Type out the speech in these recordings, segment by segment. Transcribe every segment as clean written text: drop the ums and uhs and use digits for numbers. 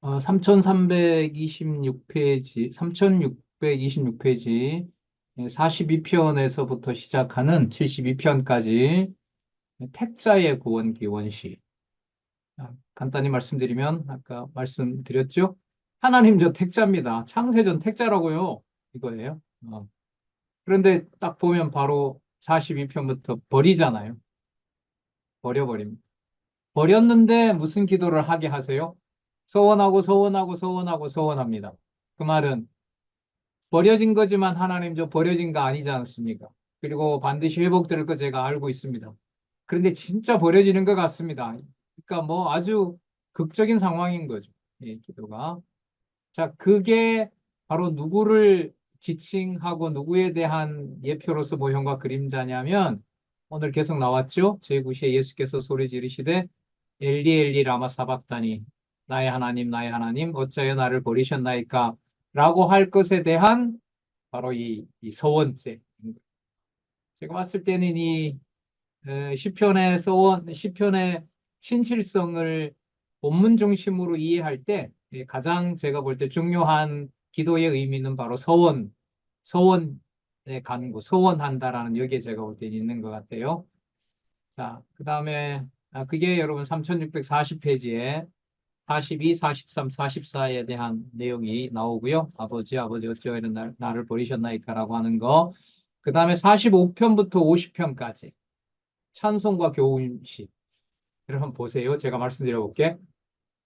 3326페이지, 3626페이지 42편에서부터 시작하는 72편까지 택자의 구원 기원시. 간단히 말씀드리면 아까 말씀드렸죠? 하나님 저 택자입니다. 창세전 택자라고요. 이거예요. 그런데 딱 보면 바로 42편부터 버리잖아요. 버려버립니다. 버렸는데 무슨 기도를 하게 하세요? 서원하고 서원하고 서원하고 서원합니다. 그 말은 버려진 거지만 하나님 저 버려진 거 아니지 않습니까? 그리고 반드시 회복될 거 제가 알고 있습니다. 그런데 진짜 버려지는 것 같습니다. 그러니까 뭐 아주 극적인 상황인 거죠. 예, 기도가. 자, 그게 바로 누구를 지칭하고 누구에 대한 예표로서 모형과 그림자냐면 오늘 계속 나왔죠? 제9시에 예수께서 소리 지르시되 엘리 엘리 라마 사박다니 나의 하나님 나의 하나님 어찌하여 나를 버리셨나이까 라고 할 것에 대한 바로 이 서원죄. 제가 봤을 때는 이 시편의 서원, 시편의 신실성을 본문 중심으로 이해할 때 가장 제가 볼 때 중요한 기도의 의미는 바로 서원의 간구, 서원한다라는 여기에 제가 볼 때 있는 것 같아요. 자, 그 다음에 그게 여러분 3640페이지에 42, 43, 44에 대한 내용이 나오고요. 아버지, 아버지 어찌하여 나를 버리셨나이까라고 하는 거. 그 다음에 45편부터 50편까지 찬송과 교훈시. 여러분 보세요. 제가 말씀드려 볼게.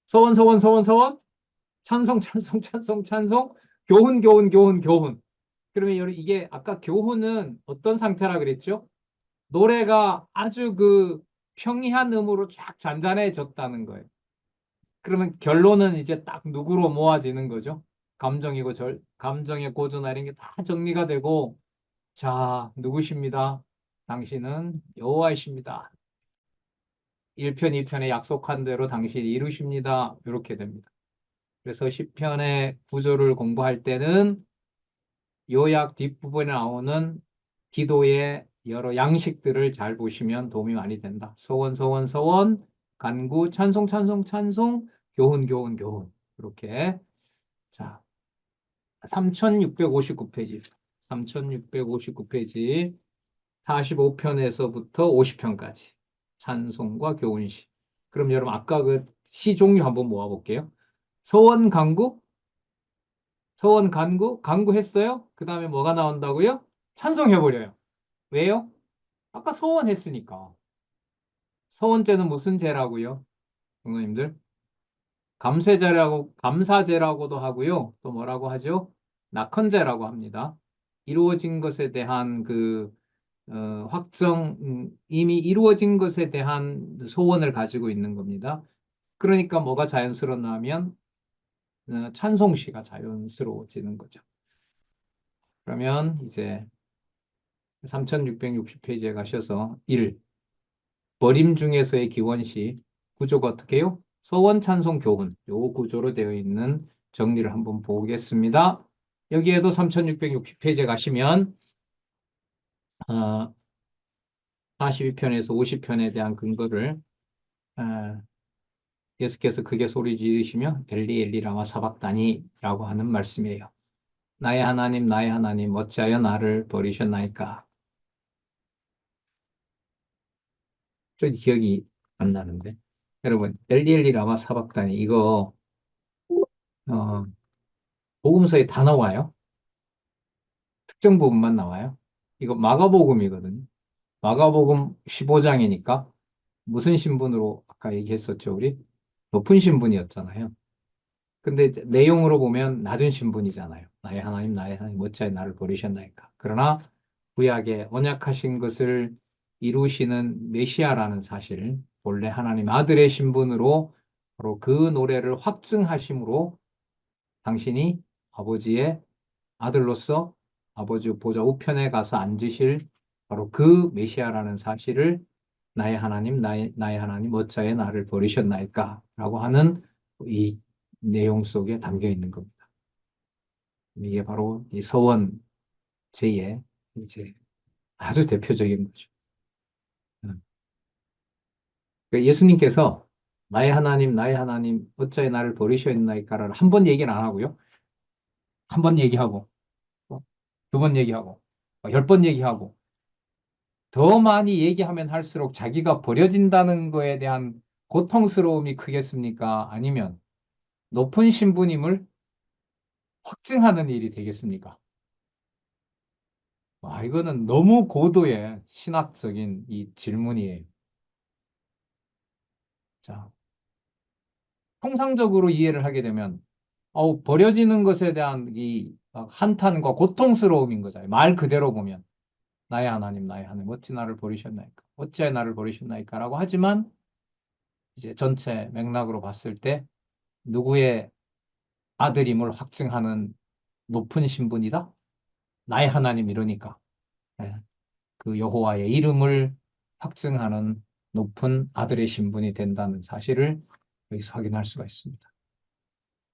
서원, 서원, 서원, 서원. 찬송, 찬송, 찬송, 찬송. 교훈, 교훈, 교훈, 교훈. 그러면 여러분 이게 아까 교훈은 어떤 상태라 그랬죠? 노래가 아주 그 평이한 음으로 쫙 잔잔해졌다는 거예요. 그러면 결론은 이제 딱 누구로 모아지는 거죠? 감정이고 감정의 고조나 이런 게 다 정리가 되고, 자, 누구십니다? 당신은 여호와이십니다. 1편, 2편에 약속한 대로 당신이 이루십니다. 이렇게 됩니다. 그래서 10편의 구조를 공부할 때는 요약 뒷부분에 나오는 기도의 여러 양식들을 잘 보시면 도움이 많이 된다. 서원, 서원, 서원, 간구, 찬송, 찬송, 찬송, 교훈, 교훈, 교훈. 이렇게. 자, 3659페이지. 3659페이지. 45편에서부터 50편까지. 찬송과 교훈시. 그럼 여러분, 아까 그 시 종류 한번 모아볼게요. 서원, 간구, 서원, 간구, 간구했어요? 그 다음에 뭐가 나온다고요? 찬송해버려요. 왜요? 아까 서원했으니까. 서원제는 무슨 제라고요? 부모님들? 감사제라고도 하고요. 또 뭐라고 하죠? 낙헌제라고 합니다. 이루어진 것에 대한 이미 이루어진 것에 대한 소원을 가지고 있는 겁니다. 그러니까 뭐가 자연스러우냐면, 찬송시가 자연스러워지는 거죠. 그러면 이제 3660페이지에 가셔서 1. 버림 중에서의 기원시 구조가 어떻게 해요? 서원, 찬송, 교훈 요 구조로 되어 있는 정리를 한번 보겠습니다. 여기에도 3660페이지에 가시면 42편에서 50편에 대한 근거를 어, 예수께서 크게 소리 지르시며 엘리 엘리 라마 사박다니라고 하는 말씀이에요. 나의 하나님 어찌하여 나를 버리셨나이까? 좀 기억이 안 나는데 여러분 엘리 엘리 라마 사박다니 이거 어, 복음서에 다 나와요. 특정 부분만 나와요. 이거 마가복음이거든요. 마가복음 15장이니까 무슨 신분으로 아까 얘기했었죠, 우리? 높은 신분이었잖아요. 근데 이제 내용으로 보면 낮은 신분이잖아요. 나의 하나님, 어찌하여 나를 버리셨나이까. 그러나 구약에 언약하신 것을 이루시는 메시아라는 사실, 본래 하나님 아들의 신분으로 바로 그 노래를 확증하심으로 당신이 아버지의 아들로서 아버지 보좌 우편에 가서 앉으실 바로 그 메시아라는 사실을 나의 하나님 어찌하여 나를 버리셨나이까? 라고 하는 이 내용 속에 담겨 있는 겁니다. 이게 바로 이 서원 제의 이제 아주 대표적인 거죠. 그 예수님께서 나의 하나님, 어찌하여 나를 버리셨나이까를 한 번 얘기는 안 하고요. 한 번 얘기하고, 두 번 얘기하고, 10번 얘기하고, 더 많이 얘기하면 할수록 자기가 버려진다는 거에 대한 고통스러움이 크겠습니까? 아니면 높은 신부님을 확증하는 일이 되겠습니까? 와, 이거는 너무 고도의 신학적인 이 질문이에요. 자, 통상적으로 이해를 하게 되면, 버려지는 것에 대한 이 한탄과 고통스러움인 거잖아요. 말 그대로 보면. 나의 하나님, 나의 하나님, 어찌 나를 버리셨나이까? 어찌하여 나를 버리셨나이까? 라고 하지만, 이제 전체 맥락으로 봤을 때, 누구의 아들임을 확증하는 높은 신분이다? 나의 하나님 이러니까. 예, 그 여호와의 이름을 확증하는 높은 아들의 신분이 된다는 사실을 여기서 확인할 수가 있습니다.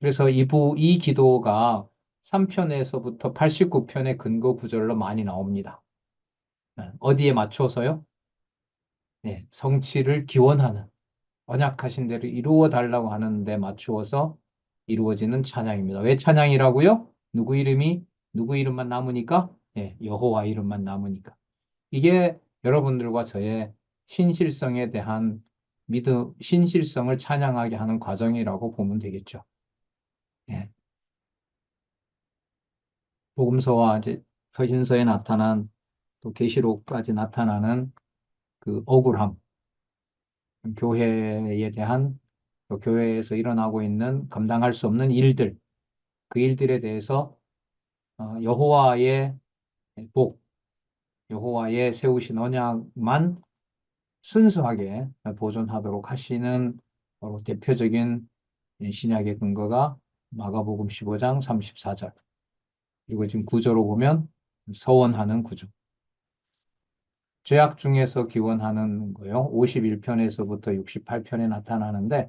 그래서 이 기도가 3편에서부터 89편의 근거 구절로 많이 나옵니다. 어디에 맞춰서요? 네, 성취를 기원하는, 언약하신 대로 이루어 달라고 하는데 맞추어서 이루어지는 찬양입니다. 왜 찬양이라고요? 누구 이름만 남으니까? 네, 여호와 이름만 남으니까. 이게 여러분들과 저의 신실성에 대한 신실성을 찬양하게 하는 과정이라고 보면 되겠죠. 예. 복음서와 이제 서신서에 나타난 또 계시록까지 나타나는 그 억울함, 교회에 대한 또 교회에서 일어나고 있는 감당할 수 없는 일들, 그 일들에 대해서 여호와의 복, 여호와의 세우신 언약만 순수하게 보존하도록 하시는 바로 대표적인 신약의 근거가 마가복음 15장 34절. 그리고 지금 구조로 보면 서원하는 구조. 죄악 중에서 기원하는 거요. 51편에서부터 68편에 나타나는데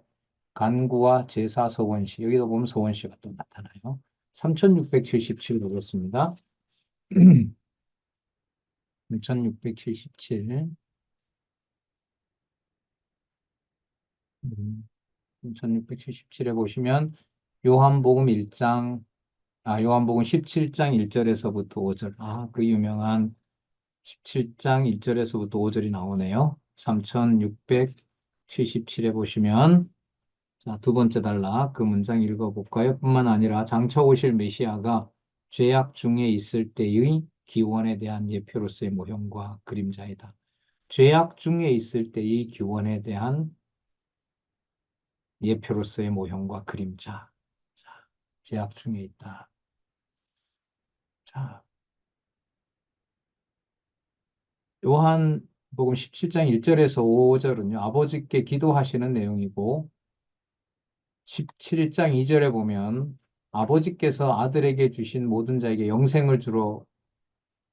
간구와 제사 서원시, 여기도 보면 서원시가 또 나타나요. 3677 보겠습니다. 3677. 1677에 보시면 요한복음 1장, 요한복음 17장 1절에서부터 5절. 그 유명한 17장 1절에서부터 5절이 나오네요. 3677에 보시면 자, 두 번째 단락 그 문장 읽어볼까요? 뿐만 아니라 장차 오실 메시아가 죄악 중에 있을 때의 기원에 대한 예표로서의 모형과 그림자이다. 죄악 중에 있을 때의 기원에 대한 예표로서의 모형과 그림자. 자, 죄악 중에 있다. 자, 요한복음 17장 1절에서 5절은요, 아버지께 기도하시는 내용이고, 17장 2절에 보면 아버지께서 아들에게 주신 모든 자에게 영생을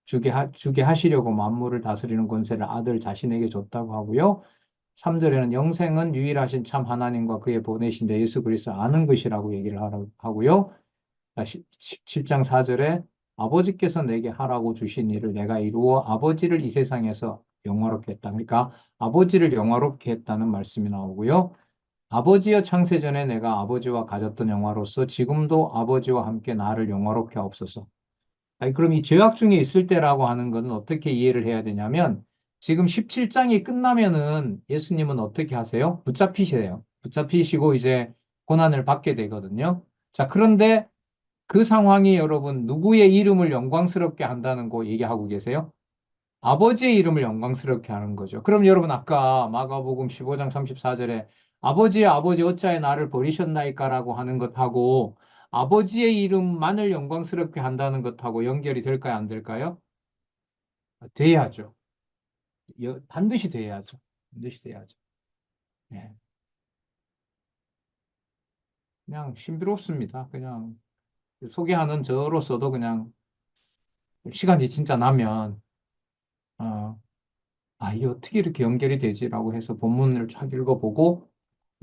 주게 하시려고 만물을 다스리는 권세를 아들 자신에게 줬다고 하고요. 3절에는 영생은 유일하신 참 하나님과 그의 보내신 자 예수 그리스도를 아는 것이라고 얘기를 하고요. 17장 4절에 아버지께서 내게 하라고 주신 일을 내가 이루어 아버지를 이 세상에서 영화롭게 했다. 그러니까 아버지를 영화롭게 했다는 말씀이 나오고요. 아버지여 창세전에 내가 아버지와 가졌던 영화로서 지금도 아버지와 함께 나를 영화롭게 하옵소서. 아니, 그럼 이 죄악 중에 있을 때라고 하는 것은 어떻게 이해를 해야 되냐면 지금 17장이 끝나면은 예수님은 어떻게 하세요? 붙잡히세요. 붙잡히시고 이제 고난을 받게 되거든요. 자, 그런데 그 상황이 여러분 누구의 이름을 영광스럽게 한다는 거 얘기하고 계세요? 아버지의 이름을 영광스럽게 하는 거죠. 그럼 여러분 아까 마가복음 15장 34절에 아버지의 아버지 어찌하여 나를 버리셨나이까라고 하는 것하고 아버지의 이름만을 영광스럽게 한다는 것하고 연결이 될까요? 안 될까요? 돼야죠. 반드시 돼야죠. 반드시 돼야죠. 네. 그냥 신비롭습니다. 그냥 소개하는 저로서도 그냥 시간이 진짜 나면 어, 이게 어떻게 이렇게 연결이 되지라고 해서 본문을 쫙 읽어보고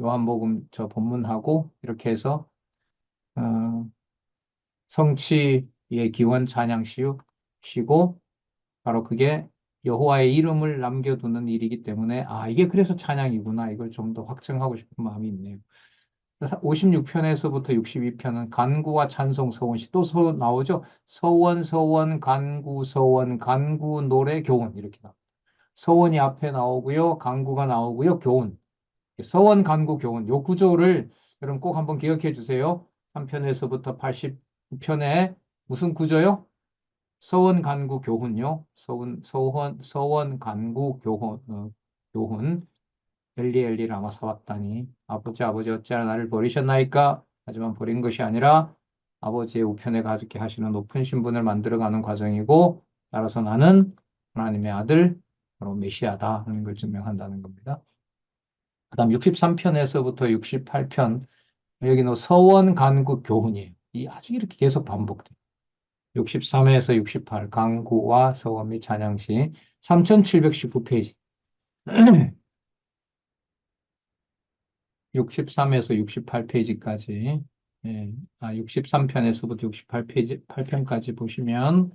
요한복음 저 본문하고 이렇게 해서 어, 성취의 기원 찬양 쉬고 바로 그게 여호와의 이름을 남겨두는 일이기 때문에 이게 그래서 찬양이구나. 이걸 좀 더 확증하고 싶은 마음이 있네요. 56편에서부터 62편은 간구와 찬송 서원시 또 나오죠. 서원, 서원, 간구, 서원, 간구, 노래, 교훈 이렇게 나와요. 서원이 앞에 나오고요. 간구가 나오고요. 교훈. 서원, 간구, 교훈. 요 구조를 여러분 꼭 한번 기억해 주세요. 3편에서부터 89편에 무슨 구조요? 서원, 간구, 교훈요. 서원, 간구, 교훈, 교훈. 엘리 엘리 라마 사왔다니 아버지 아버지 어찌하여 나를 버리셨나이까? 하지만 버린 것이 아니라 아버지의 우편에 가득히 하시는 높은 신분을 만들어가는 과정이고 따라서 나는 하나님의 아들 바로 메시아다 하는 걸 증명한다는 겁니다. 그 다음 63편에서부터 68편 여기는 서원 간구 교훈이에요. 이 아주 이렇게 계속 반복돼요. 63에서 68 강구와 서원 및 찬양시 3719페이지 63에서 68페이지까지, 63편에서부터 68페이지, 8편까지 보시면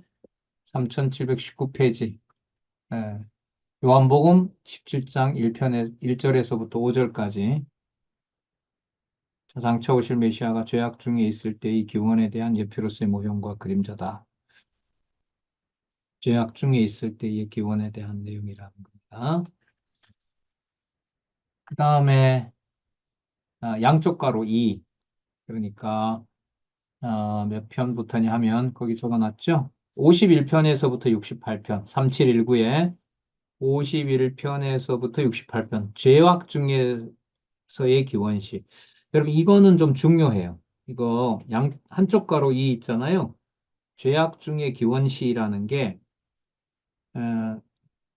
3719페이지, 요한복음 17장 1편에 1절에서부터 5절까지 장차 오실 메시아가 죄악 중에 있을 때의 기원에 대한 예표로서의 모형과 그림자다. 죄악 중에 있을 때의 기원에 대한 내용이라는 겁니다. 그 다음에 양쪽 가로 2, 그러니까 몇 편부터냐 하면 거기 적어놨죠? 51편에서부터 68편, 3719에 51편에서부터 68편, 죄악 중에서의 기원시. 여러분, 이거는 좀 중요해요. 이거 한쪽 가로 이 있잖아요. 죄악 중의 기원시라는 게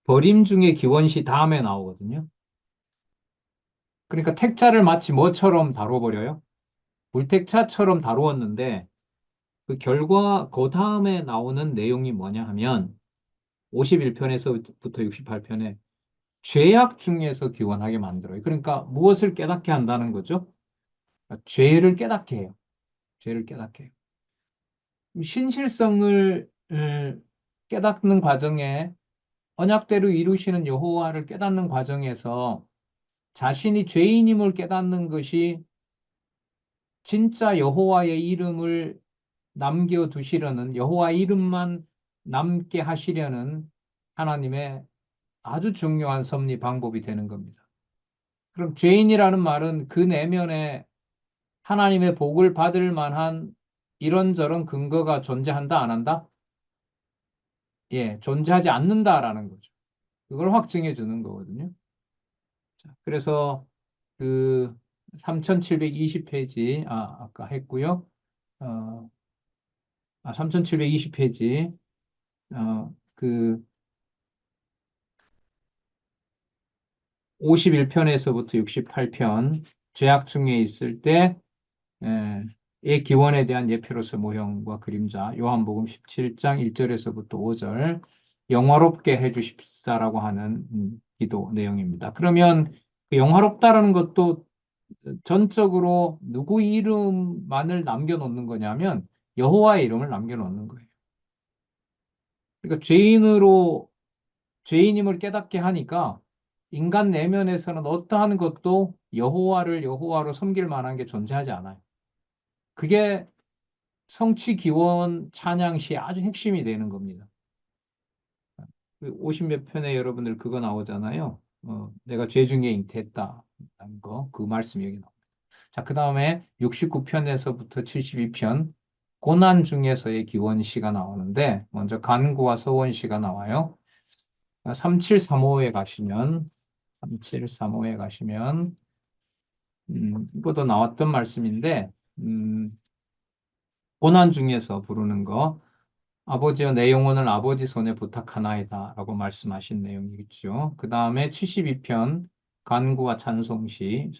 버림 중의 기원시 다음에 나오거든요. 그러니까 택자를 마치 뭐처럼 다뤄버려요? 불택자처럼 다루었는데 그 결과 그 다음에 나오는 내용이 뭐냐 하면 51편에서부터 68편에 죄악 중에서 기원하게 만들어요. 그러니까 무엇을 깨닫게 한다는 거죠? 죄를 깨닫게 해요. 죄를 깨닫게 해요. 신실성을 깨닫는 과정에 언약대로 이루시는 여호와를 깨닫는 과정에서 자신이 죄인임을 깨닫는 것이 진짜 여호와의 이름을 남겨두시려는 여호와의 이름만 남게 하시려는 하나님의 아주 중요한 섭리 방법이 되는 겁니다. 그럼 죄인이라는 말은 그 내면에 하나님의 복을 받을 만한 이런저런 근거가 존재한다, 안 한다? 예, 존재하지 않는다라는 거죠. 그걸 확증해 주는 거거든요. 자, 그래서 그 3720페이지, 아까 했고요. 3720페이지, 그 51편에서부터 68편, 죄악 중에 있을 때, 의 기원에 대한 예표로서 모형과 그림자, 요한복음 17장 1절에서부터 5절, 영화롭게 해주십사라고 하는 기도 내용입니다. 그러면 그 영화롭다라는 것도 전적으로 누구 이름만을 남겨놓는 거냐면 여호와의 이름을 남겨놓는 거예요. 그러니까 죄인임을 깨닫게 하니까 인간 내면에서는 어떠한 것도 여호와를 여호와로 섬길 만한 게 존재하지 않아요. 그게 성취 기원 찬양 시의 아주 핵심이 되는 겁니다. 그 50몇 편에 여러분들 그거 나오잖아요. 내가 죄 중에 잉태했다. 그 말씀이 여기 나옵니다. 자, 그 다음에 69편에서부터 72편, 고난 중에서의 기원시가 나오는데, 먼저 간구와 서원시가 나와요. 3735에 가시면, 3735에 가시면, 이것도 나왔던 말씀인데, 고난 중에서 부르는 거, 아버지여 내 영혼을 아버지 손에 부탁하나이다 라고 말씀하신 내용이겠죠. 그 다음에 72편 간구와 찬송시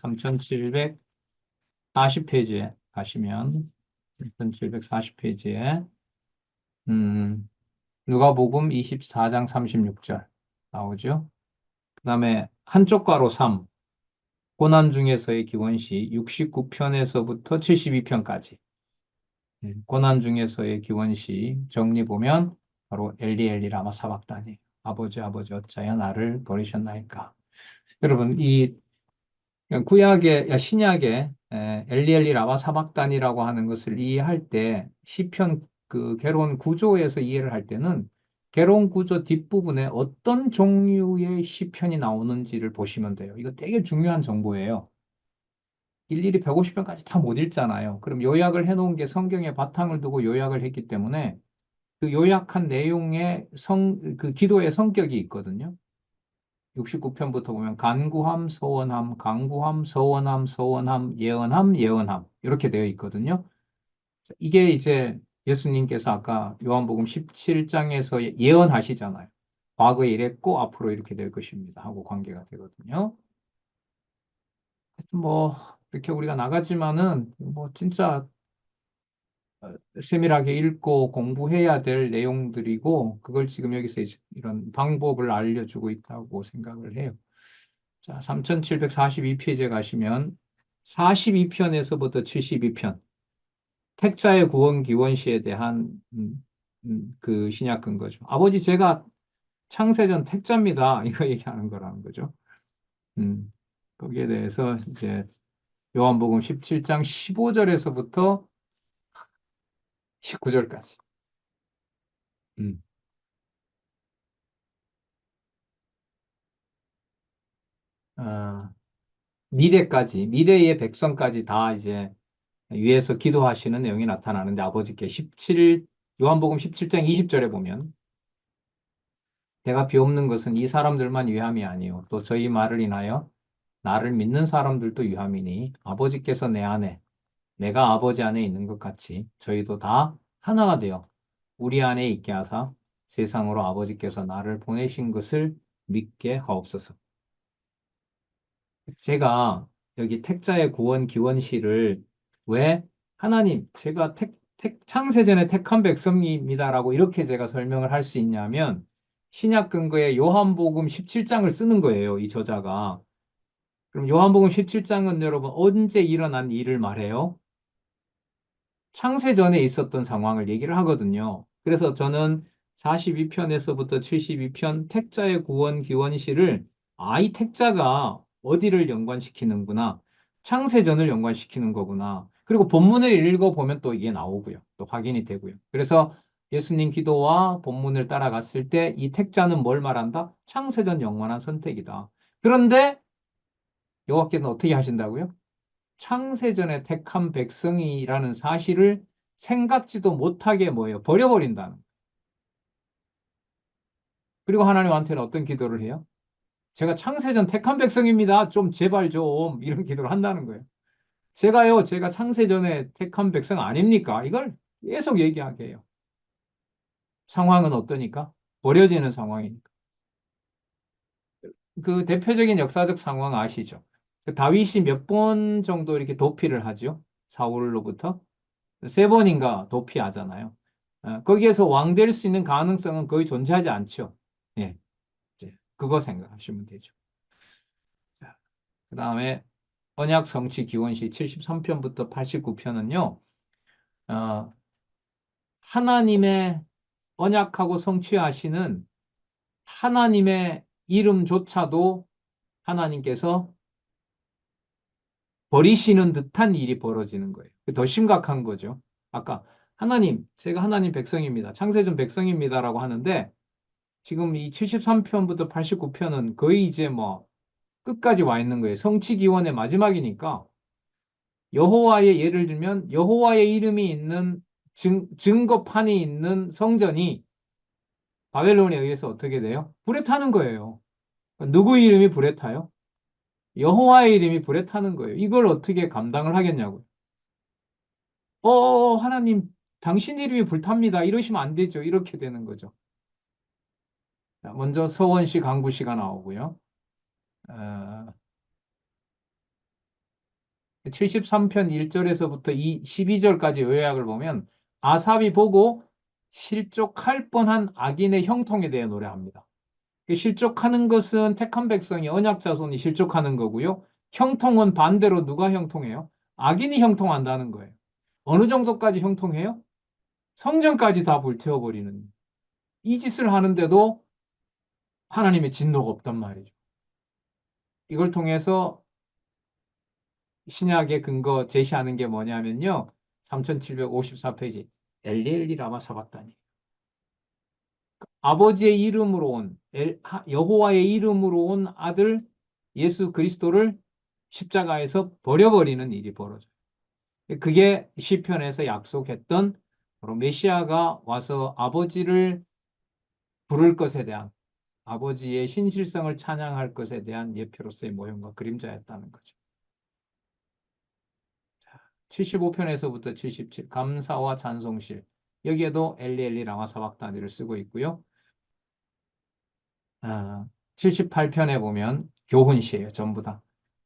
3740페이지에 가시면 3740페이지에 누가복음 24장 36절 나오죠. 그 다음에 한쪽 가로 3 고난 중에서의 기원시 69편에서부터 72편까지 고난 중에서의 기원시 정리 보면 바로 엘리 엘리 라마 사박단이에요. 아버지 어찌하여 나를 버리셨나이까. 여러분, 이 구약의, 신약의 엘리엘리 라바 사박단이라고 하는 것을 이해할 때 시편 그 개론 구조에서 이해를 할 때는 개론 구조 뒷부분에 어떤 종류의 시편이 나오는지를 보시면 돼요. 이거 되게 중요한 정보예요. 일일이 150편까지 다 못 읽잖아요. 그럼 요약을 해놓은 게 성경에 바탕을 두고 요약을 했기 때문에 그 요약한 내용의 그 기도의 성격이 있거든요. 69편부터 보면 간구함, 서원함, 강구함, 서원함, 서원함, 예언함, 예언함 이렇게 되어 있거든요. 이게 이제 예수님께서 아까 요한복음 17장에서 예언하시잖아요. 과거에 이랬고 앞으로 이렇게 될 것입니다 하고 관계가 되거든요. 뭐 이렇게 우리가 나가지만은 뭐 진짜 세밀하게 읽고 공부해야 될 내용들이고 그걸 지금 여기서 이런 방법을 알려주고 있다고 생각을 해요. 자, 3742페이지에 가시면 42편에서부터 72편 택자의 구원 기원시에 대한 그 신약 근거죠. 아버지 제가 창세전 택자입니다. 이거 얘기하는 거라는 거죠. 음, 거기에 대해서 이제 요한복음 17장 15절에서부터 19절까지. 음, 어, 미래까지, 미래의 백성까지 다 이제 위에서 기도하시는 내용이 나타나는데 아버지께 요한복음 17장 20절에 보면 내가 비옵는 것은 이 사람들만 위함이 아니요 또 저희 말을 인하여 나를 믿는 사람들도 위함이니 아버지께서 내 안에 내가 아버지 안에 있는 것 같이 저희도 다 하나가 되어 우리 안에 있게 하사 세상으로 아버지께서 나를 보내신 것을 믿게 하옵소서. 제가 여기 택자의 구원 기원시를 왜 하나님 제가 창세전에 택한 백성입니다라고 이렇게 제가 설명을 할 수 있냐면 신약 근거에 요한복음 17장을 쓰는 거예요. 이 저자가. 그럼 요한복음 17장은 여러분 언제 일어난 일을 말해요? 창세전에 있었던 상황을 얘기를 하거든요. 그래서 저는 42편에서부터 72편 택자의 구원 기원시를 이 택자가 어디를 연관시키는구나. 창세전을 연관시키는 거구나. 그리고 본문을 읽어보면 또 이게 나오고요. 또 확인이 되고요. 그래서 예수님 기도와 본문을 따라갔을 때 이 택자는 뭘 말한다? 창세전 영원한 선택이다. 그런데 여호와께서는 어떻게 하신다고요? 창세전에 택한 백성이라는 사실을 생각지도 못하게 뭐예요? 버려버린다는. 그리고 하나님한테는 어떤 기도를 해요? 제가 창세전 택한 백성입니다. 좀 제발 좀 이런 기도를 한다는 거예요. 제가 창세전에 택한 백성 아닙니까? 이걸 계속 얘기하게 해요. 상황은 어떠니까? 버려지는 상황이니까. 그 대표적인 역사적 상황 아시죠? 그 다윗이 몇 번 정도 이렇게 도피를 하죠? 사울로부터. 세 번인가 도피하잖아요. 거기에서 왕 될 수 있는 가능성은 거의 존재하지 않죠. 예, 이제 그거 생각하시면 되죠. 그 다음에 언약 성취 기원시 73편부터 89편은요, 하나님의 언약하고 성취하시는 하나님의 이름조차도 하나님께서 버리시는 듯한 일이 벌어지는 거예요. 더 심각한 거죠. 아까 하나님, 제가 하나님 백성입니다. 창세전 백성입니다라고 하는데 지금 이 73편부터 89편은 거의 이제 뭐 끝까지 와 있는 거예요. 성취기원의 마지막이니까 여호와의 예를 들면 여호와의 이름이 있는 증거판이 있는 성전이 바벨론에 의해서 어떻게 돼요? 불에 타는 거예요. 누구 이름이 불에 타요? 여호와의 이름이 불에 타는 거예요. 이걸 어떻게 감당을 하겠냐고요. 하나님, 당신 이름이 불탑니다. 이러시면 안 되죠. 이렇게 되는 거죠. 자, 먼저 서원시, 강구시가 나오고요. 어, 73편 1절에서부터 12절까지 요약을 보면 아삽이 보고 실족할 뻔한 악인의 형통에 대해 노래합니다. 실족하는 것은 택한 백성이 언약 자손이 실족하는 거고요. 형통은 반대로 누가 형통해요? 악인이 형통한다는 거예요. 어느 정도까지 형통해요? 성전까지 다 불태워버리는. 이 짓을 하는데도 하나님의 진노가 없단 말이죠. 이걸 통해서 신약의 근거 제시하는 게 뭐냐면요. 3754페이지. 엘리엘리 라마 사박다니. 아버지의 이름으로 온 여호와의 이름으로 온 아들 예수 그리스도를 십자가에서 버려버리는 일이 벌어져요. 그게 시편에서 약속했던 바로 메시아가 와서 아버지를 부를 것에 대한 아버지의 신실성을 찬양할 것에 대한 예표로서의 모형과 그림자였다는 거죠. 75편에서부터 77 감사와 찬송실 여기에도 엘리 라마 사박다니를 쓰고 있고요. 78편에 보면 교훈시예요. 전부 다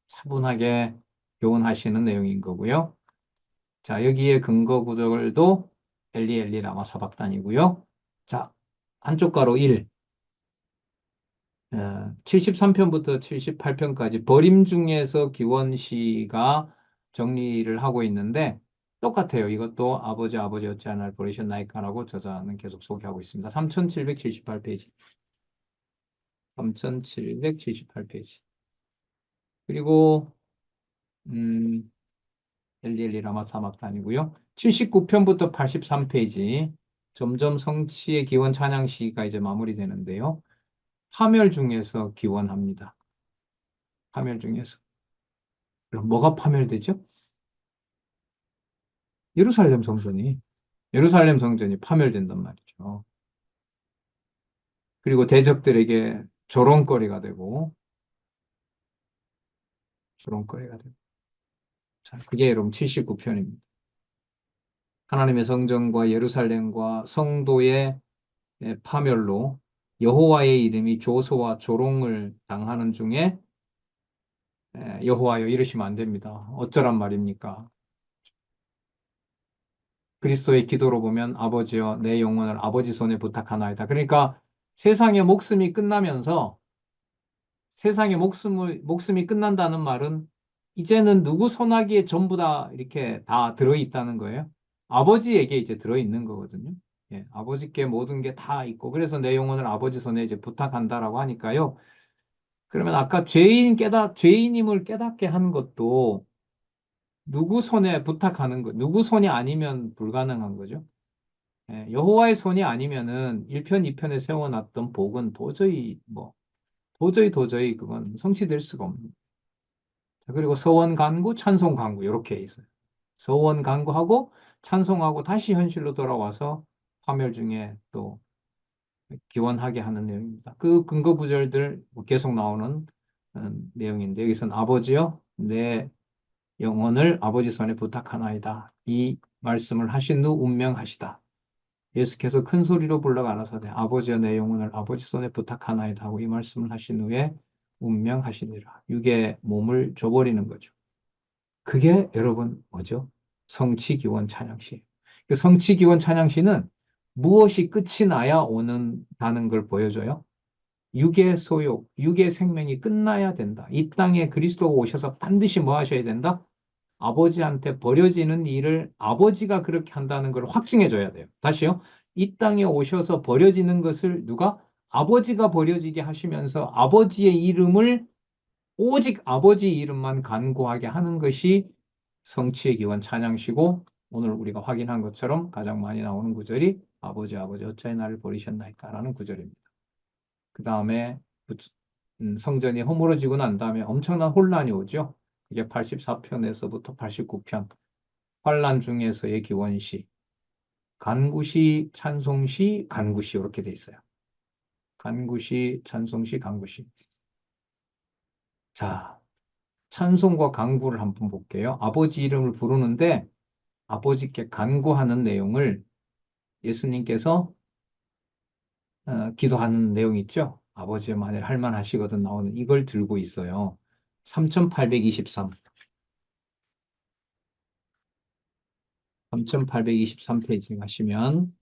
차분하게 교훈하시는 내용인 거고요. 자, 여기에 근거 구절도 엘리 라마 사박단이고요. 자, 한쪽 가로 1, 73편부터 78편까지 버림 중에서 기원시가 정리를 하고 있는데 똑같아요. 이것도 아버지 어찌 하나를 버리셨나이까라고 저자는 계속 소개하고 있습니다. 3778페이지. 3778페이지. 그리고 엘리엘리 라마 사막단이고요. 79편부터 83페이지. 점점 성취의 기원 찬양시가 이제 마무리되는데요. 파멸 중에서 기원합니다. 파멸 중에서. 그럼 뭐가 파멸되죠? 예루살렘 성전이. 예루살렘 성전이 파멸된단 말이죠. 그리고 대적들에게 조롱거리가 되고, 조롱거리가 되고. 자, 그게 여러분 79편입니다. 하나님의 성전과 예루살렘과 성도의 파멸로 여호와의 이름이 조소와 조롱을 당하는 중에 여호와여 이러시면 안 됩니다. 어쩌란 말입니까? 그리스도의 기도로 보면 아버지여 내 영혼을 아버지 손에 부탁하나이다. 그러니까 세상의 목숨이 끝나면서 세상의 목숨이 끝난다는 말은 이제는 누구 손아귀에 전부 다 이렇게 다 들어있다는 거예요. 아버지에게 이제 들어있는 거거든요. 예, 아버지께 모든 게 다 있고 그래서 내 영혼을 아버지 손에 이제 부탁한다라고 하니까요. 그러면 아까 죄인임을 깨닫게 한 것도 누구 손에 부탁하는 거, 누구 손이 아니면 불가능한 거죠. 예, 여호와의 손이 아니면은 1편, 2편에 세워놨던 복은 도저히 그건 성취될 수가 없는. 그리고 서원 간구, 찬송 간구 이렇게 있어요. 서원 간구하고 찬송하고 다시 현실로 돌아와서 파멸 중에 또 기원하게 하는 내용입니다. 그 근거 구절들 계속 나오는 내용인데 여기서는 아버지여 내 영혼을 아버지 손에 부탁하나이다. 이 말씀을 하신 후 운명하시다. 예수께서 큰 소리로 불러 가라사대 아버지여 내 영혼을 아버지 손에 부탁하나이다 하고 이 말씀을 하신 후에 운명하시니라. 육의 몸을 줘버리는 거죠. 그게 여러분 뭐죠? 성취기원 찬양시. 그 성취기원 찬양시는 무엇이 끝이 나야 오는다는 걸 보여줘요. 육의 소욕, 육의 생명이 끝나야 된다. 이 땅에 그리스도가 오셔서 반드시 뭐 하셔야 된다? 아버지한테 버려지는 일을 아버지가 그렇게 한다는 걸 확증해 줘야 돼요. 다시요. 이 땅에 오셔서 버려지는 것을 누가? 아버지가 버려지게 하시면서 아버지의 이름을 오직 아버지 이름만 간구하게 하는 것이 성취의 기원 찬양시고 오늘 우리가 확인한 것처럼 가장 많이 나오는 구절이 아버지 어찌하여 나를 버리셨나이까라는 구절입니다. 그 다음에 성전이 허물어지고 난 다음에 엄청난 혼란이 오죠. 이게 84편에서부터 89편 환란 중에서의 기원시 간구시 찬송시 간구시 이렇게 돼 있어요. 간구시 찬송시 간구시. 자, 찬송과 간구를 한번 볼게요. 아버지 이름을 부르는데 아버지께 간구하는 내용을 예수님께서 기도하는 내용 있죠. 아버지여 만일 할만하시거든 나오는 이걸 들고 있어요. 3823 3823페이지 가시면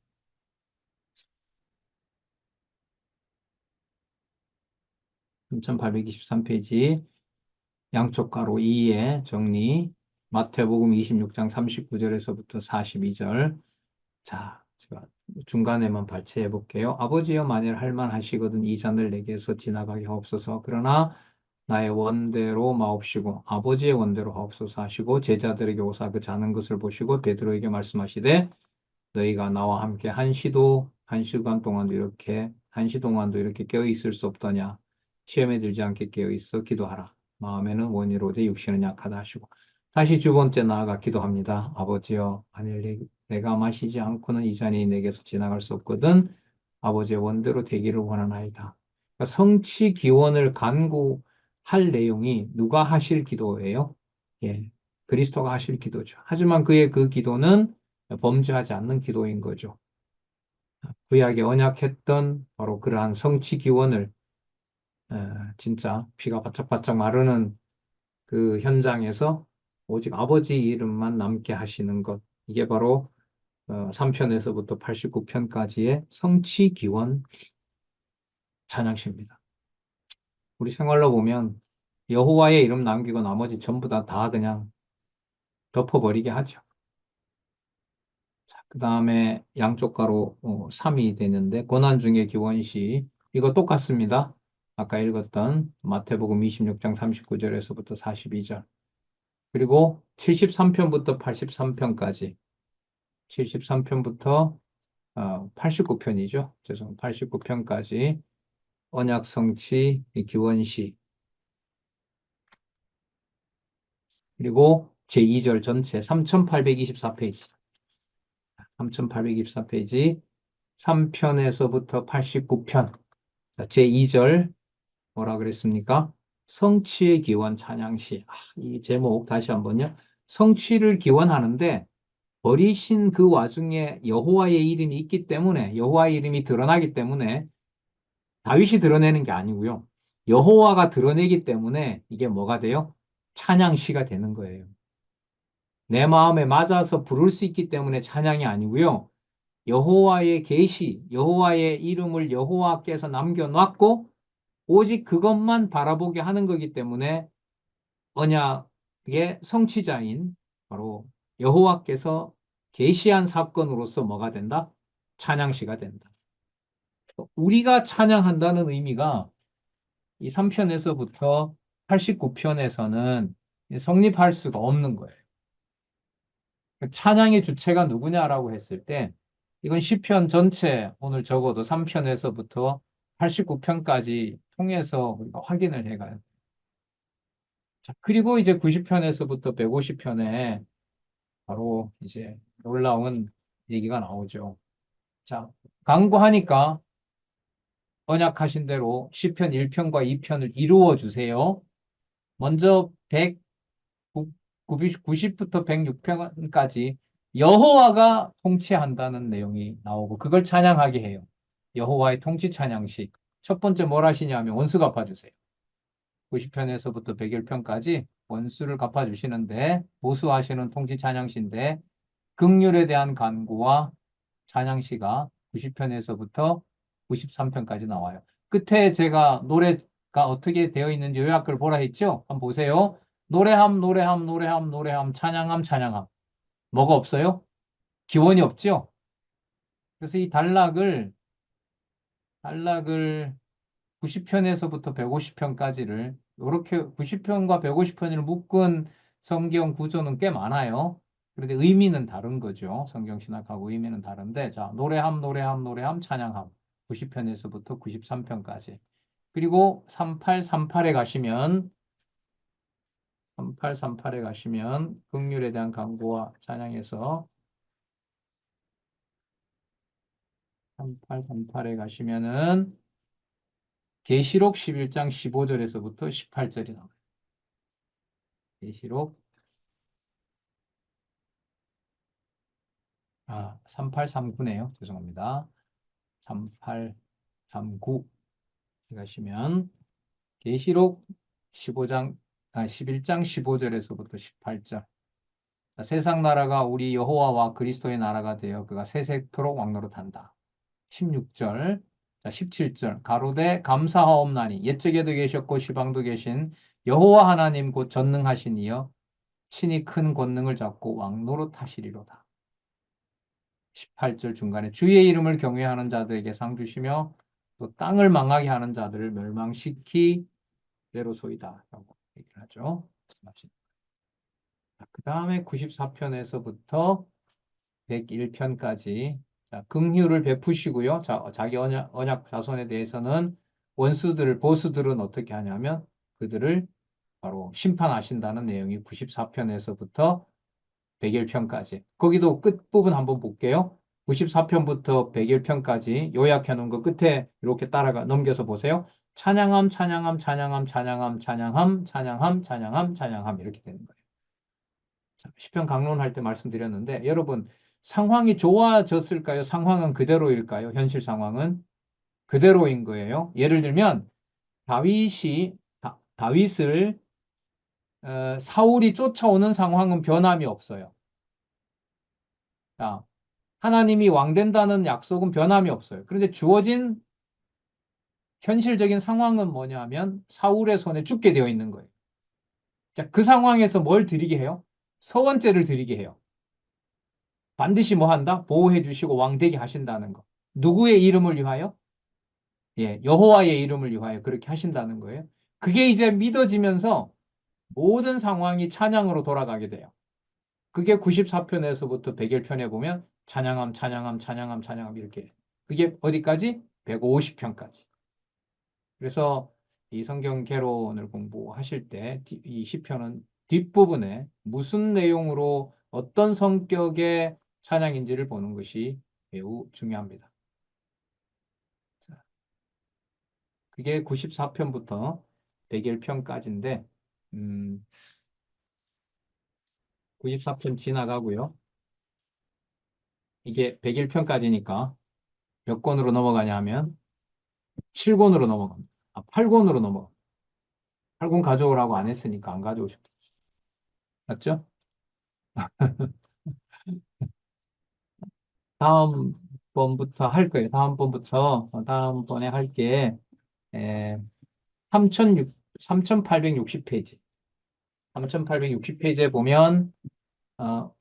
3823페이지 양쪽 가로 2의 정리 마태복음 26장 39절에서부터 42절 자, 제가 중간에만 발췌해 볼게요. 아버지여 만일 할만하시거든 이 잔을 내게서 지나가게 하옵소서. 그러나 나의 원대로 마옵시고 아버지의 원대로 하옵소서 하시고 제자들에게 오사 그 자는 것을 보시고 베드로에게 말씀하시되 너희가 나와 함께 한 시간 동안도 이렇게 한 시 동안도 이렇게 깨어 있을 수 없더냐. 시험에 들지 않게 깨어 있어 기도하라. 마음에는 원이로되 육신은 약하다 하시고 다시 두 번째 나아가 기도합니다. 아버지여 만일 내가 마시지 않고는 이 잔이 내게서 지나갈 수 없거든 아버지의 원대로 되기를 원하나이다. 그러니까 성취 기원을 간구할 내용이 누가 하실 기도예요? 예, 그리스도가 하실 기도죠. 하지만 그의 그 기도는 범죄하지 않는 기도인 거죠. 구약에 언약했던 바로 그러한 성취 기원을 진짜 피가 바짝바짝 마르는 그 현장에서 오직 아버지 이름만 남게 하시는 것. 이게 바로 3편에서부터 89편까지의 성취 기원 찬양시입니다. 우리 생활로 보면 여호와의 이름 남기고 나머지 전부 다 그냥 덮어버리게 하죠. 그 다음에 양쪽 가로 3이 되는데 고난 중에 기원시 이거 똑같습니다. 아까 읽었던 마태복음 26장 39절에서부터 42절 그리고 73편부터 83편까지 73편부터 89편이죠. 죄송합니다. 89편까지 언약 성취 기원시 그리고 제2절 전체 3824페이지 3824페이지 3편에서부터 89편 제2절 뭐라 그랬습니까? 성취의 기원 찬양시. 이 제목 다시 한번요. 성취를 기원하는데 버리신 그 와중에 여호와의 이름이 있기 때문에 여호와의 이름이 드러나기 때문에 다윗이 드러내는 게 아니고요. 여호와가 드러내기 때문에 이게 뭐가 돼요? 찬양시가 되는 거예요. 내 마음에 맞아서 부를 수 있기 때문에 찬양이 아니고요. 여호와의 계시, 여호와의 이름을 여호와께서 남겨놨고 오직 그것만 바라보게 하는 거기 때문에 언약의 성취자인 바로 여호와께서 계시한 사건으로서 뭐가 된다? 찬양시가 된다. 우리가 찬양한다는 의미가 이 3편에서부터 89편에서는 성립할 수가 없는 거예요. 찬양의 주체가 누구냐라고 했을 때 이건 시편 전체 오늘 적어도 3편에서부터 89편까지 통해서 우리가 확인을 해가요. 자, 그리고 이제 90편에서부터 150편에 바로 이제 놀라운 얘기가 나오죠. 자, 강구하니까 언약하신 대로 시편 1편과 2편을 이루어 주세요. 먼저 90부터 106편까지 여호와가 통치한다는 내용이 나오고 그걸 찬양하게 해요. 여호와의 통치 찬양식. 첫 번째 뭘 하시냐면 원수 갚아주세요. 90편에서부터 101편까지 원수를 갚아주시는데 보수하시는 통치 찬양시인데 긍휼에 대한 간구와 찬양시가 90편에서부터 93편까지 나와요. 끝에 제가 노래가 어떻게 되어 있는지 요약글 보라 했죠? 한번 보세요. 노래함, 노래함, 노래함, 노래함, 찬양함, 찬양함. 뭐가 없어요? 기원이 없죠? 그래서 이 단락을 90편에서부터 150편까지를 이렇게 90편과 150편을 묶은 성경 구조는 꽤 많아요. 그런데 의미는 다른 거죠. 성경 신학하고 의미는 다른데 자, 노래함 노래함 노래함 찬양함 90편에서부터 93편까지. 그리고 3838에 가시면 3838에 가시면 긍휼에 대한 강구와 찬양에서 3838에 가시면은 계시록 11장 15절에서부터 18절이 나와요. 계시록 3839네요. 죄송합니다. 3839 가시면 계시록 11장 15절에서부터 18절. 세상 나라가 우리 여호와와 그리스도의 나라가 되어 그가 세세토록 왕노릇한다. 16절, 17절 가로되 감사하옵나니 옛적에도 계셨고 시방도 계신 여호와 하나님 곧 전능하신 이여 친히 큰 권능을 잡고 왕노릇하시리로다. 18절 중간에 주의 이름을 경외하는 자들에게 상 주시며 또 땅을 망하게 하는 자들을 멸망시키리로소이다. 라고 얘기를 하죠. 그 다음에 94편에서부터 101편까지 긍휼을 베푸시고요. 자기 언약 자손에 대해서는 원수들을 보수들은 어떻게 하냐면 그들을 바로 심판하신다는 내용이 94편에서부터 101편까지. 거기도 끝부분 한번 볼게요. 94편부터 101편까지 요약해 놓은 거 끝에 이렇게 따라가 넘겨서 보세요. 찬양함, 찬양함, 찬양함, 찬양함, 찬양함, 찬양함, 찬양함, 찬양함 이렇게 되는 거예요. 시편 강론할 때 말씀드렸는데 여러분 상황이 좋아졌을까요? 상황은 그대로일까요? 현실 상황은 그대로인 거예요. 예를 들면 다윗을 사울이 쫓아오는 상황은 변함이 없어요. 자, 하나님이 왕 된다는 약속은 변함이 없어요. 그런데 주어진 현실적인 상황은 뭐냐면 사울의 손에 죽게 되어 있는 거예요. 자, 그 상황에서 뭘 드리게 해요? 서원죄를 드리게 해요. 반드시 뭐 한다? 보호해 주시고 왕 되게 하신다는 거. 누구의 이름을 위하여? 예, 여호와의 이름을 위하여 그렇게 하신다는 거예요. 그게 이제 믿어지면서 모든 상황이 찬양으로 돌아가게 돼요. 그게 94편에서부터 101편에 보면 찬양함, 찬양함, 찬양함, 찬양함 이렇게. 그게 어디까지? 150편까지. 그래서 이 성경 개론을 공부하실 때 이 시편은 뒷부분에 무슨 내용으로 어떤 성격의 찬양인지를 보는 것이 매우 중요합니다. 그게 94편부터 101편까지인데 94편 지나가고요. 이게 101편까지니까 몇 권으로 넘어가냐 하면 7권으로 넘어갑니다. 8권으로 넘어갑니다. 8권 가져오라고 안 했으니까 안 가져오셨죠. 맞죠? 다음번부터 할 거예요. 다음번에 할게 3860페이지. 3860페이지에 보면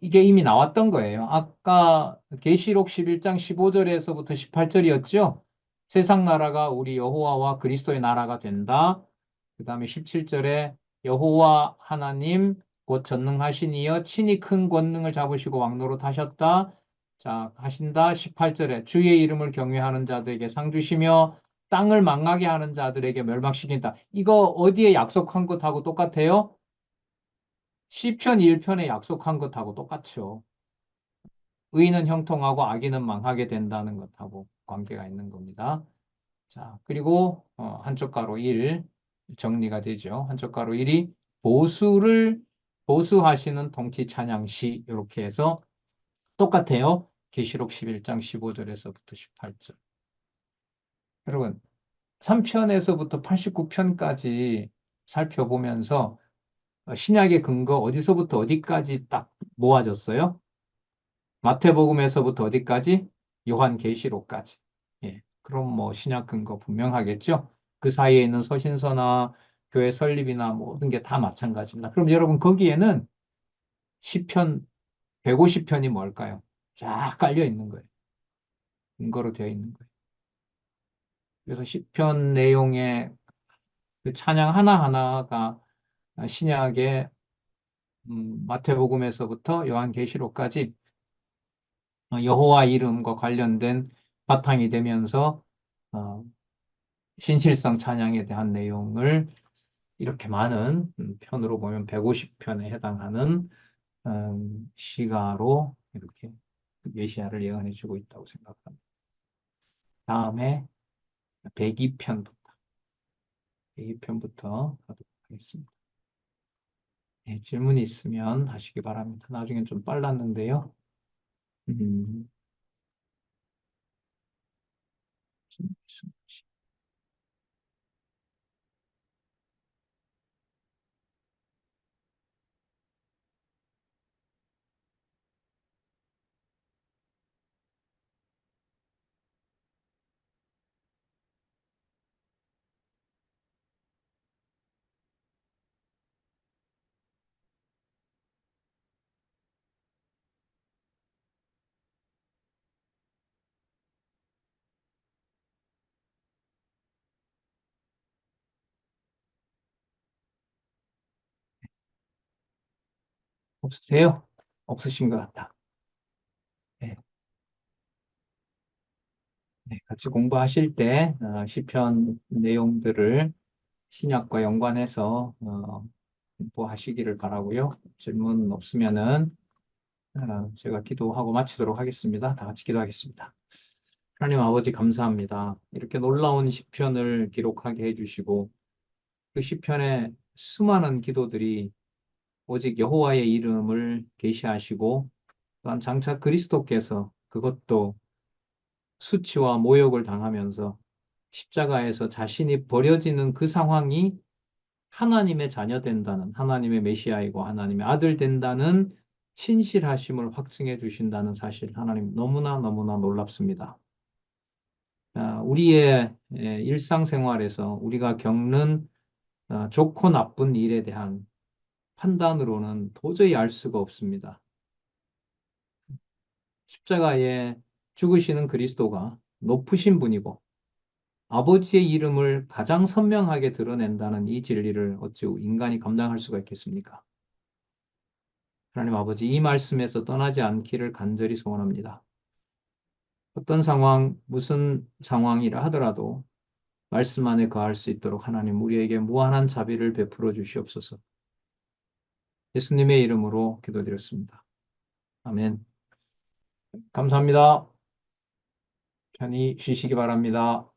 이게 이미 나왔던 거예요. 아까 계시록 11장 15절에서부터 18절이었죠. 세상 나라가 우리 여호와와 그리스도의 나라가 된다. 그 다음에 17절에 여호와 하나님 곧 전능하신 이여 친히 큰 권능을 잡으시고 왕노릇 하셨다. 자, 하신다. 18절에 주의 이름을 경외하는 자들에게 상 주시며 땅을 망하게 하는 자들에게 멸망시킨다. 이거 어디에 약속한 것하고 똑같아요? 시편 1편에 약속한 것하고 똑같죠. 의인은 형통하고 악인은 망하게 된다는 것하고 관계가 있는 겁니다. 자, 그리고 한쪽 가로 1 정리가 되죠. 한쪽 가로 1이 보수하시는 통치 찬양시 이렇게 해서 똑같아요. 계시록 11장 15절에서부터 18절. 여러분, 3편에서부터 89편까지 살펴보면서 신약의 근거 어디서부터 어디까지 딱 모아졌어요? 마태복음에서부터 어디까지? 요한계시록까지. 예. 그럼 뭐 신약 근거 분명하겠죠? 그 사이에 있는 서신서나 교회 설립이나 모든 게 다 마찬가지입니다. 그럼 여러분 거기에는 시편 150편이 뭘까요? 쫙 깔려 있는 거예요. 근거로 되어 있는 거예요. 그래서 시편 내용의 그 찬양 하나하나가 신약의 마태복음에서부터 요한계시록까지 여호와 이름과 관련된 바탕이 되면서 어, 신실성 찬양에 대한 내용을 이렇게 많은 편으로 보면 150편에 해당하는 시가로 이렇게 메시아를 예언해 주고 있다고 생각합니다. 다음에 102편부터 가도록 하겠습니다. 네, 질문이 있으면 하시기 바랍니다. 나중엔 좀 빨랐는데요. 음, 없으세요? 없으신 것 같다. 네, 네, 같이 공부하실 때 시편 내용들을 신약과 연관해서 공부하시기를 바라고요. 질문 없으면은 제가 기도하고 마치도록 하겠습니다. 다 같이 기도하겠습니다. 하나님 아버지 감사합니다. 이렇게 놀라운 시편을 기록하게 해주시고 그 시편의 수많은 기도들이 오직 여호와의 이름을 계시하시고 또한 장차 그리스도께서 그것도 수치와 모욕을 당하면서 십자가에서 자신이 버려지는 그 상황이 하나님의 자녀 된다는, 하나님의 메시아이고 하나님의 아들 된다는 신실하심을 확증해 주신다는 사실, 하나님 너무나 너무나 놀랍습니다. 우리의 일상생활에서 우리가 겪는 좋고 나쁜 일에 대한 판단으로는 도저히 알 수가 없습니다. 십자가에 죽으시는 그리스도가 높으신 분이고 아버지의 이름을 가장 선명하게 드러낸다는 이 진리를 어찌 인간이 감당할 수가 있겠습니까? 하나님 아버지, 이 말씀에서 떠나지 않기를 간절히 소원합니다. 어떤 상황, 무슨 상황이라 하더라도 말씀 안에 거할 수 있도록 하나님 우리에게 무한한 자비를 베풀어 주시옵소서. 예수님의 이름으로 기도드렸습니다. 아멘. 감사합니다. 편히 쉬시기 바랍니다.